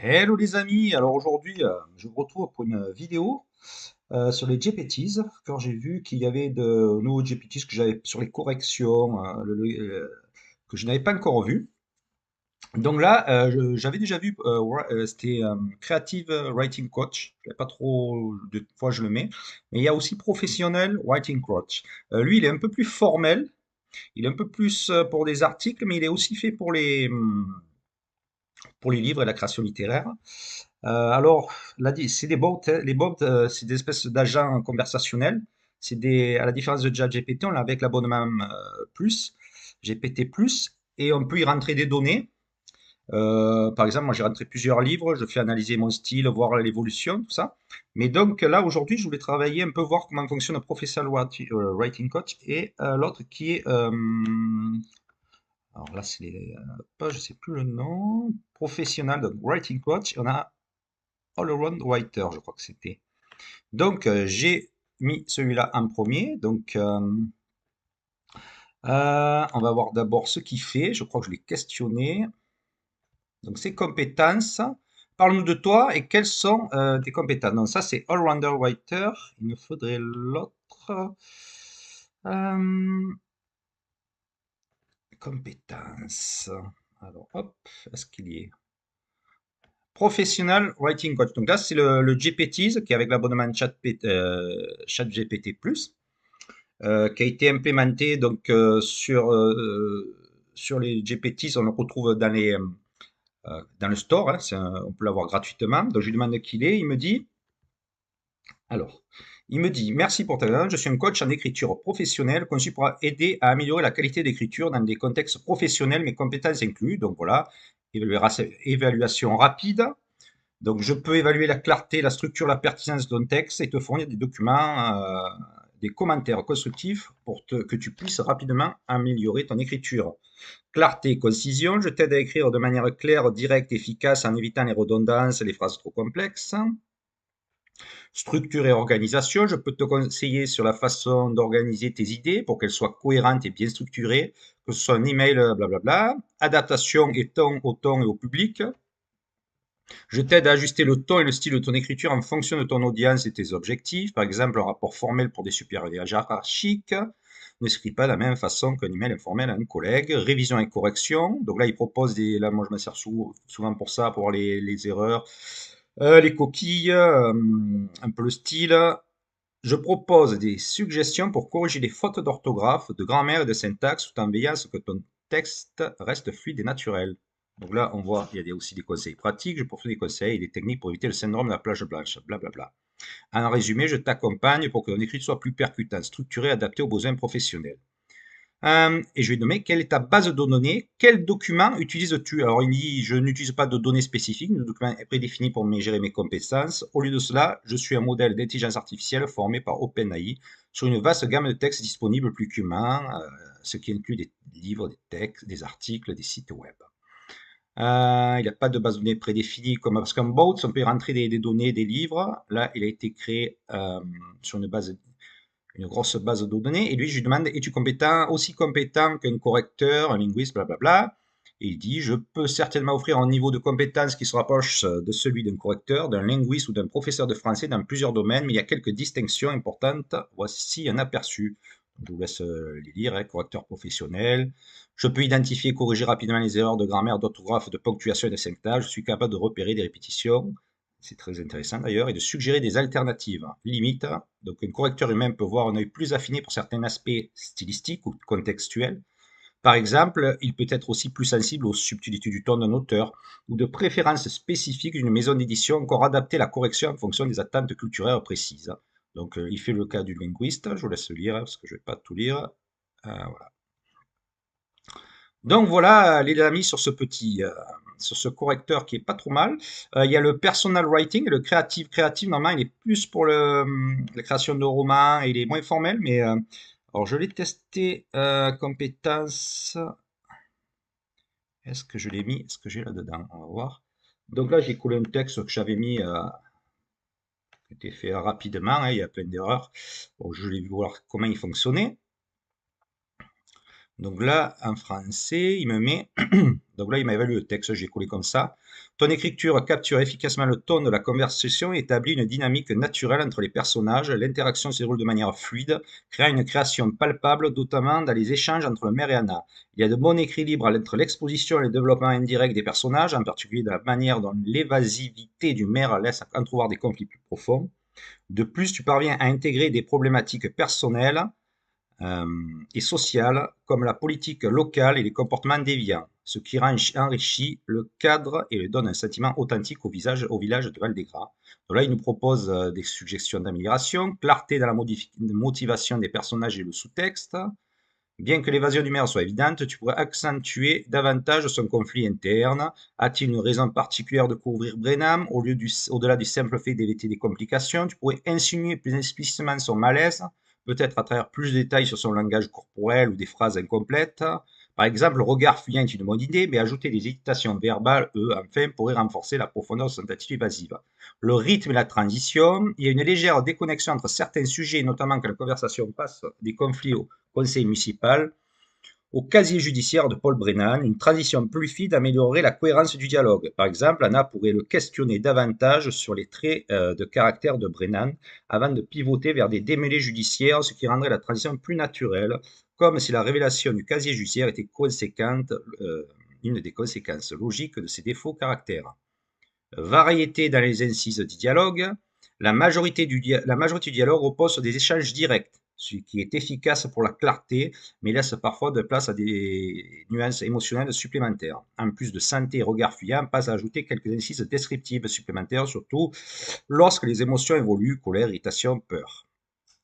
Hello les amis, alors aujourd'hui je vous retrouve pour une vidéo sur les GPTs, car j'ai vu qu'il y avait de nouveaux GPTs que j'avais sur les corrections, que je n'avais pas encore vu. Donc là, j'avais déjà vu, c'était Creative Writing Coach, je ne sais pas trop de fois je le mets, mais il y a aussi Professional Writing Coach. Lui, il est un peu plus formel, il est un peu plus pour des articles, mais il est aussi fait pour les livres et la création littéraire. Alors, là, c'est des bots, hein. Les bots, c'est des espèces d'agents conversationnels. À la différence de ChatGPT, on l'a avec l'abonnement plus, GPT plus, et on peut y rentrer des données. Par exemple, moi j'ai rentré plusieurs livres, je fais analyser mon style, voir l'évolution, tout ça. Mais donc là, aujourd'hui, je voulais travailler un peu, voir comment fonctionne le Professional Writing Coach et l'autre qui est, alors là, c'est je sais plus le nom, Professional donc Writing Coach. On a All-Around Writer, je crois que c'était. Donc, j'ai mis celui-là en premier. Donc, on va voir d'abord ce qu'il fait. Je crois que je l'ai questionné. Donc, ses compétences. Parle-nous de toi et quelles sont tes compétences. Donc, ça, c'est All-Rounder Writer. Il me faudrait l'autre. Euh, compétences. Alors, hop, est-ce qu'il y est? Professional Writing Coach. Donc là, c'est le GPTs qui est avec l'abonnement ChatGPT+, qui a été implémenté donc sur les GPTs. On le retrouve dans le store, hein, on peut l'avoir gratuitement. Donc je lui demande qui il est, il me dit, alors, il me dit, merci pour ta demande, je suis un coach en écriture professionnelle conçu pour aider à améliorer la qualité d'écriture dans des contextes professionnels, mes compétences incluses. Donc voilà, évaluation rapide. Donc, je peux évaluer la clarté, la structure, la pertinence d'un texte et te fournir des documents, des commentaires constructifs que tu puisses rapidement améliorer ton écriture. Clarté, concision, je t'aide à écrire de manière claire, directe, efficace en évitant les redondances et les phrases trop complexes. Structure et organisation, je peux te conseiller sur la façon d'organiser tes idées pour qu'elles soient cohérentes et bien structurées, que ce soit un email, blablabla. Adaptation et ton au ton et au public. Je t'aide à ajuster le ton et le style de ton écriture en fonction de ton audience et tes objectifs. Par exemple, un rapport formel pour des supérieurs hiérarchiques n'écrit pas de la même façon qu'un email informel à un collègue. Révision et correction. Donc là, il propose là, moi je me sers souvent pour ça, pour voir les erreurs, les coquilles, un peu le style. Je propose des suggestions pour corriger les fautes d'orthographe, de grammaire et de syntaxe tout en veillant à ce que ton texte reste fluide et naturel. Donc là, on voit, il y a aussi des conseils pratiques, je propose des conseils et des techniques pour éviter le syndrome de la plage blanche, blablabla. En résumé, je t'accompagne pour que ton écrit soit plus percutant, structuré, adapté aux besoins professionnels. Et je vais nommer quelle est ta base de données, quel document utilises-tu? Alors il me dit, je n'utilise pas de données spécifiques, le document est prédéfini pour gérer mes compétences. Au lieu de cela, je suis un modèle d'intelligence artificielle formé par OpenAI sur une vaste gamme de textes disponibles plus qu'humains, ce qui inclut des livres, des textes, des articles, des sites web. Il n'y a pas de base de données prédéfinie, comme parce qu'un bot, on peut y rentrer des données, des livres. Là, il a été créé sur une grosse base de données. Et lui, je lui demande, es-tu compétent, aussi compétent qu'un correcteur, un linguiste, blablabla. Et il dit, je peux certainement offrir un niveau de compétence qui se rapproche de celui d'un correcteur, d'un linguiste ou d'un professeur de français dans plusieurs domaines, mais il y a quelques distinctions importantes. Voici un aperçu. Je vous laisse les lire, hein, correcteur professionnel. Je peux identifier et corriger rapidement les erreurs de grammaire, d'orthographe, de ponctuation et de syntaxe. Je suis capable de repérer des répétitions, c'est très intéressant d'ailleurs, et de suggérer des alternatives. Limite, donc un correcteur humain peut voir un œil plus affiné pour certains aspects stylistiques ou contextuels. Par exemple, il peut être aussi plus sensible aux subtilités du ton d'un auteur ou de préférences spécifiques d'une maison d'édition, encore adapter la correction en fonction des attentes culturelles précises. Donc, il fait le cas du linguiste, je vous laisse lire parce que je ne vais pas tout lire. Voilà. Donc voilà les amis sur ce correcteur qui est pas trop mal. Il y a le personal writing, le créatif. Créatif, normalement, il est plus pour la création de romans et il est moins formel, mais alors je l'ai testé compétences. Est-ce que je l'ai mis? Est-ce que j'ai là-dedans? On va voir. Donc là, j'ai collé un texte que j'avais mis, qui était fait rapidement, hein, il y a plein d'erreurs. Bon, je vais voir comment il fonctionnait. Donc là, en français, il me met, donc là, il m'a évalué le texte, j'ai collé comme ça. Ton écriture capture efficacement le ton de la conversation et établit une dynamique naturelle entre les personnages. L'interaction se déroule de manière fluide, créant une création palpable, notamment dans les échanges entre le maire et Anna. Il y a de bons équilibres entre l'exposition et le développement indirect des personnages, en particulier de la manière dont l'évasivité du maire laisse entrevoir des conflits plus profonds. De plus, tu parviens à intégrer des problématiques personnelles euh, et sociales comme la politique locale et les comportements déviants, ce qui enrichit le cadre et lui donne un sentiment authentique au village de Val-des-Gras. Donc là, il nous propose des suggestions d'amélioration, clarté dans la motivation des personnages et le sous-texte. Bien que l'évasion du maire soit évidente, tu pourrais accentuer davantage son conflit interne. A-t-il une raison particulière de couvrir Brenham au-delà du simple fait d'éviter des complications? Tu pourrais insinuer plus explicitement son malaise, peut-être à travers plus de détails sur son langage corporel ou des phrases incomplètes. Par exemple, le regard fuyant est une bonne idée, mais ajouter des hésitations verbales, enfin, pourraient renforcer la profondeur de son attitude évasive. Le rythme et la transition, il y a une légère déconnexion entre certains sujets, notamment quand la conversation passe des conflits conseil municipal au casier judiciaire de Paul Brennan, une transition plus fluide améliorerait la cohérence du dialogue. Par exemple, Anna pourrait le questionner davantage sur les traits de caractère de Brennan avant de pivoter vers des démêlés judiciaires, ce qui rendrait la transition plus naturelle, comme si la révélation du casier judiciaire était conséquente, une des conséquences logiques de ses défauts caractères. Variété dans les incises du dialogue. La majorité du dialogue repose sur des échanges directs, ce qui est efficace pour la clarté, mais laisse parfois de place à des nuances émotionnelles supplémentaires. En plus de santé et regard fuyant, passe à ajouter quelques incises descriptives supplémentaires, surtout lorsque les émotions évoluent, colère, irritation, peur.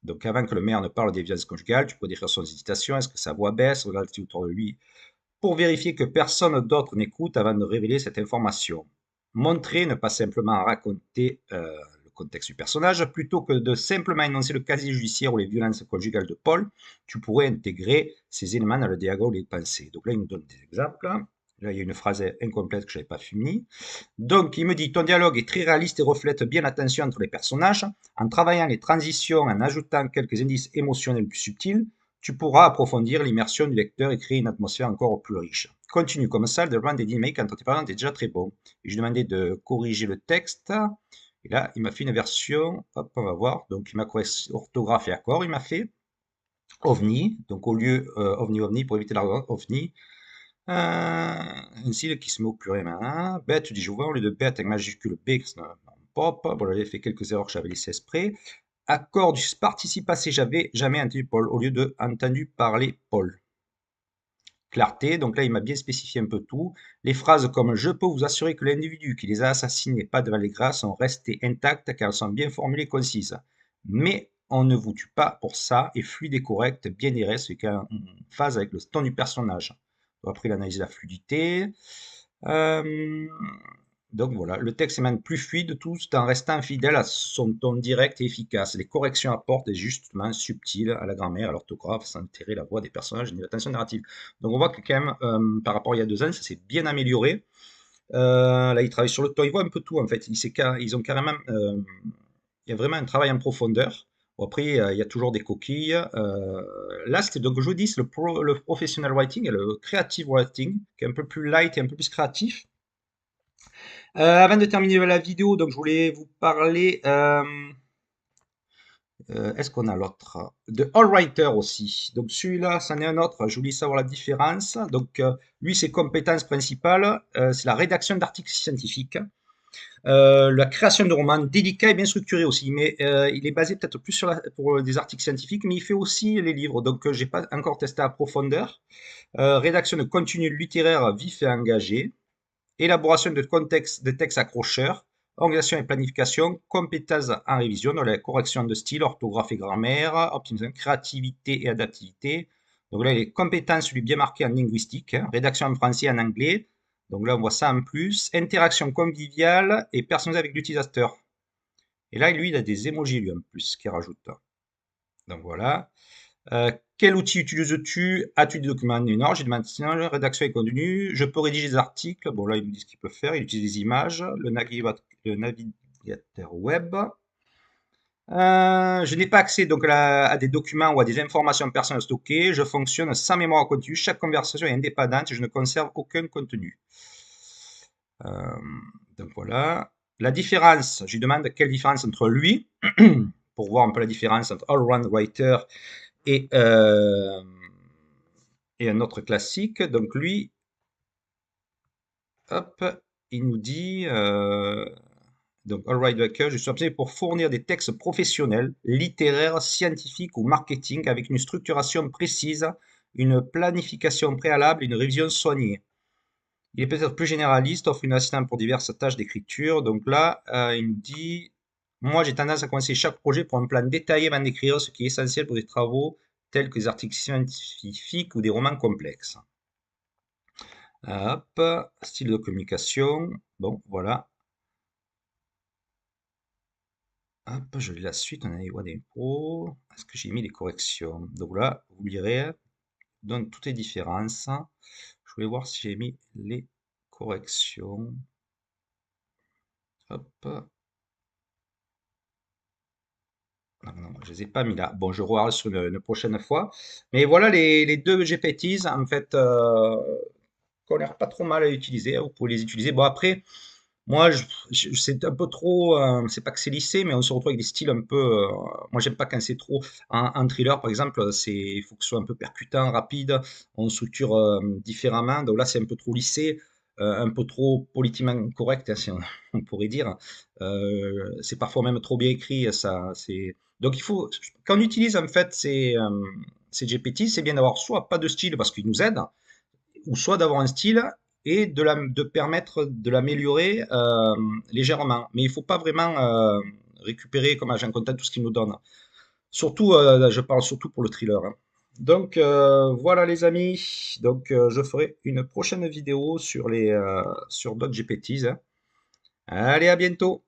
Donc avant que le maire ne parle des violences conjugales, tu peux décrire son hésitation, est-ce que sa voix baisse, regarde-t-il autour de lui, pour vérifier que personne d'autre n'écoute avant de révéler cette information. Montrer, ne pas simplement raconter le contexte du personnage, plutôt que de simplement énoncer le casier judiciaire ou les violences conjugales de Paul, tu pourrais intégrer ces éléments dans le dialogue des pensées. Donc là, il nous donne des exemples. Là, il y a une phrase incomplète que je n'avais pas finie. Donc, il me dit, ton dialogue est très réaliste et reflète bien la tension entre les personnages. En travaillant les transitions, en ajoutant quelques indices émotionnels plus subtils, tu pourras approfondir l'immersion du lecteur et créer une atmosphère encore plus riche. Continue comme ça, le développement des dynamiques entre tes parents est déjà très bon. Et je lui ai demandé de corriger le texte. Et là, il m'a fait une version, hop, on va voir. Donc, il m'a corrigé orthographe et accord, il m'a fait OVNI. Donc, au lieu OVNI, pour éviter l'argent, OVNI. Un sigle qui se met au pluriel. Bête, tu dis je vois au lieu de bête avec majuscule B, pop. Bon, j'avais fait quelques erreurs que j'avais laissées exprès. Accord du participe passé, j'avais jamais entendu Paul au lieu de entendu parler Paul. Clarté, donc là il m'a bien spécifié un peu tout. Les phrases comme je peux vous assurer que l'individu qui les a assassinés pas de Val-des-Gras sont restées intactes car elles sont bien formulées et concises. Mais on ne vous tue pas pour ça et fluide et correct, bien direct, ce qui est en phase avec le ton du personnage. Après l'analyse de la fluidité. Euh, donc voilà, le texte est même plus fluide tout en restant fidèle à son ton direct et efficace. Les corrections apportent des ajustements subtils à la grammaire, à l'orthographe, sans altérer la voix des personnages ni la tension narrative. Donc on voit que quand même, par rapport à il y a 2 ans, ça s'est bien amélioré. Là, ils travaillent sur le ton, ils voient un peu tout en fait. Ils ont carrément, il y a vraiment un travail en profondeur. Bon, après, il y a toujours des coquilles. Là, c'était donc je dis le professional writing et le creative writing, qui est un peu plus light et un peu plus créatif. Avant de terminer la vidéo, donc je voulais vous parler. Est-ce qu'on a l'autre? De All Writer aussi. Donc celui-là, c'en est un autre. Je voulais savoir la différence. Donc lui, ses compétences principales, c'est la rédaction d'articles scientifiques, la création de romans délicats et bien structurés aussi. Mais il est basé peut-être plus pour des articles scientifiques, mais il fait aussi les livres. Donc j'ai pas encore testé à profondeur. Rédaction de contenu littéraire vif et engagé. Élaboration de textes accrocheurs, organisation et planification, compétences en révision, dans la correction de style, orthographe et grammaire, optimisation, créativité et adaptivité. Donc là, les compétences lui bien marquées en linguistique, rédaction en français et en anglais. Donc là, on voit ça en plus. Interaction conviviale et personnalisée avec l'utilisateur. Et là, lui, il a des emojis, lui, en plus, qu'il rajoute. Donc voilà. Quel outil utilises-tu? As-tu des documents non? J'ai demandé rédaction et contenu. Je peux rédiger des articles. Bon, là, il nous dit ce qu'il peut faire. Il utilise des images, le navigateur web. Je n'ai pas accès donc à des documents ou à des informations personnelles stockées. Je fonctionne sans mémoire continue. Chaque conversation est indépendante et je ne conserve aucun contenu. Euh, donc voilà. La différence, je lui demande quelle différence entre lui, pour voir un peu la différence entre Allround Writer et, euh, et un autre classique. Donc lui, hop, il nous dit, donc Allround Writer, je suis obsédé pour fournir des textes professionnels, littéraires, scientifiques ou marketing avec une structuration précise, une planification préalable et une révision soignée. Il est peut-être plus généraliste, offre une assistante pour diverses tâches d'écriture. Donc là, il nous dit, moi j'ai tendance à commencer chaque projet pour un plan détaillé avant d'écrire, ce qui est essentiel pour des travaux tels que des articles scientifiques ou des romans complexes. Hop, style de communication. Bon, voilà. Hop, je lis la suite. On a les voix d'impro. Est-ce que j'ai mis les corrections? Donc là, vous lirez, donne toutes les différences. Je voulais voir si j'ai mis les corrections. Hop. Non, non, je les ai pas mis là. Bon, je regarde sur une prochaine fois. Mais voilà les deux GPTs, en fait, qui ont l'air pas trop mal à utiliser, hein. Vous pouvez les utiliser. Bon, après, moi, c'est un peu trop. C'est pas que c'est lissé, mais on se retrouve avec des styles un peu. Moi, j'aime pas quand c'est trop. Un thriller, par exemple, il faut que ce soit un peu percutant, rapide. On structure différemment. Donc là, c'est un peu trop lissé, un peu trop politiquement correct, hein, si on pourrait dire. C'est parfois même trop bien écrit. Donc, quand on utilise en fait ces GPT, c'est bien d'avoir soit pas de style parce qu'ils nous aident, ou soit d'avoir un style et de permettre de l'améliorer légèrement. Mais il ne faut pas vraiment récupérer comme agent content tout ce qu'il nous donne. Surtout, je parle surtout pour le thriller, hein. Donc voilà les amis. Donc je ferai une prochaine vidéo sur sur d'autres GPTs, hein. Allez, à bientôt.